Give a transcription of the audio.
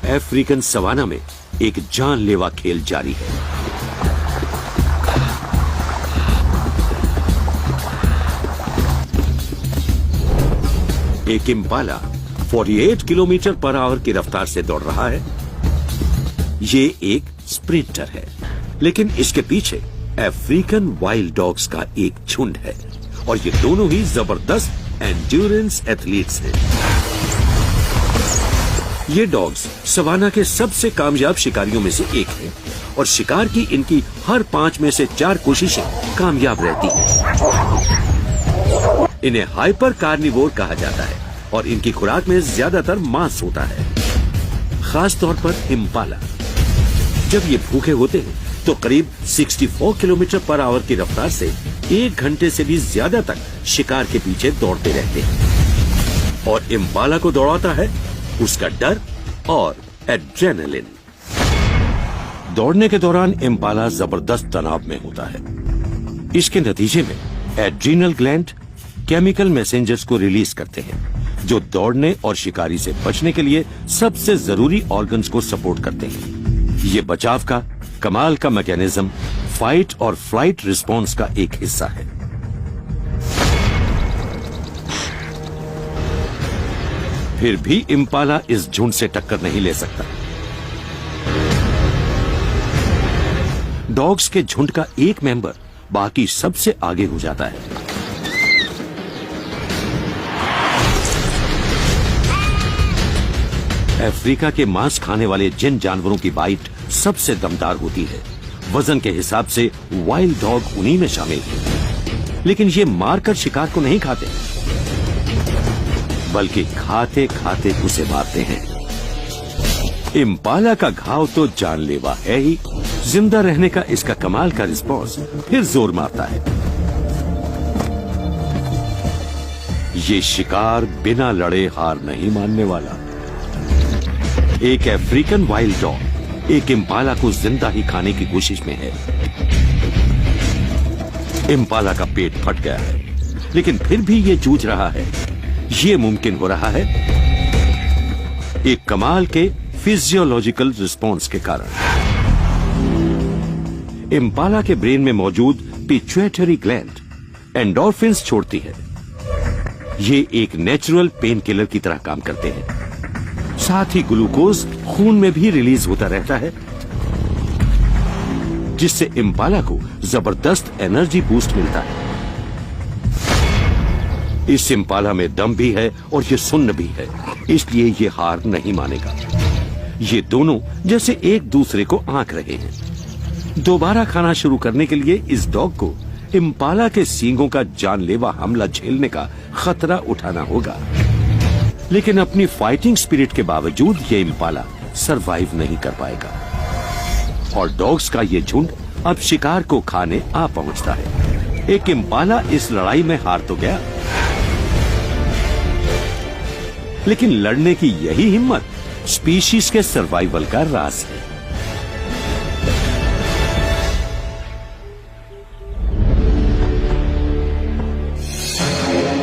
African savanna में एक जानलेवा खेल जारी है। एक इम्पाला 48 किलोमीटर पर आवर की रफ्तार से दौड़ रहा है। ये एक स्प्रिंटर है, लेकिन इसके पीछे अफ्रीकन वाइल्ड डॉग्स का एक झुंड है और ये दोनों ही जबरदस्त एंड्योरेंस एथलीट्स हैं। ये डॉग्स सवाना के सबसे कामयाब शिकारियों में से एक हैं और शिकार की इनकी हर 5 में से 4 कोशिशें कामयाब रहती हैं। इन्हें हाइपर कार्निवोर कहा जाता है और इनकी खुराक में ज्यादातर मांस होता है, खास तौर पर इम्पाला। जब ये भूखे होते हैं तो करीब 64 किलोमीटर पर आवर की रफ्तार से 1 घंटे से भी ज्यादा तक शिकार के पीछे दौड़ते रहते हैं और इम्पाला को दौड़ाता है उसका डर और एड्रेनलिन। दौड़ने के दौरान इम्पाला जबरदस्त तनाव में होता है। इसके नतीजे में एड्रीनल ग्लैंड केमिकल मैसेंजर्स को रिलीज करते हैं जो दौड़ने और शिकारी से बचने के लिए सबसे जरूरी ऑर्गन्स को सपोर्ट करते हैं। ये बचाव का कमाल का मैकेनिज्म फाइट और फ्लाइट रिस्पॉन्स का एक हिस्सा है। फिर भी इम्पाला इस झुंड से टक्कर नहीं ले सकता। डॉग्स के झुंड का एक मेंबर बाकी सबसे आगे हो जाता है। अफ्रीका के मांस खाने वाले जिन जानवरों की बाइट सबसे दमदार होती है, वजन के हिसाब से वाइल्ड डॉग उन्हीं में शामिल है। लेकिन ये मारकर शिकार को नहीं खाते, बल्कि खाते खाते उसे मारते हैं। इम्पाला का घाव तो जानलेवा है ही, जिंदा रहने का इसका कमाल का रिस्पॉन्स फिर जोर मारता है। ये शिकार बिना लड़े हार नहीं मानने वाला। एक अफ्रीकन वाइल्ड डॉग एक इम्पाला को जिंदा ही खाने की कोशिश में है। इम्पाला का पेट फट गया है, लेकिन फिर भी ये जूझ रहा है। ये मुमकिन हो रहा है एक कमाल के फिजियोलॉजिकल रिस्पॉन्स के कारण। इम्पाला के ब्रेन में मौजूद पिट्यूटरी ग्लैंड एंडोर्फिन्स छोड़ती है। ये एक नेचुरल पेन किलर की तरह काम करते हैं। साथ ही ग्लूकोज खून में भी रिलीज होता रहता है, जिससे इम्पाला को जबरदस्त एनर्जी बूस्ट मिलता है। इस इम्पाला में दम भी है और ये सुन्न भी है, इसलिए ये हार नहीं मानेगा। ये दोनों जैसे एक दूसरे को आंक रहे हैं। दोबारा खाना शुरू करने के लिए इस डॉग को इम्पाला के सींगों का जानलेवा हमला झेलने का खतरा उठाना होगा। लेकिन अपनी फाइटिंग स्पिरिट के बावजूद ये इम्पाला सरवाइव नहीं कर पाएगा और डॉग्स का ये झुंड अब शिकार को खाने आ पहुंचता है। एक इम्पाला इस लड़ाई में हार तो गया, लेकिन लड़ने की यही हिम्मत स्पीशीज के सर्वाइवल का राज है।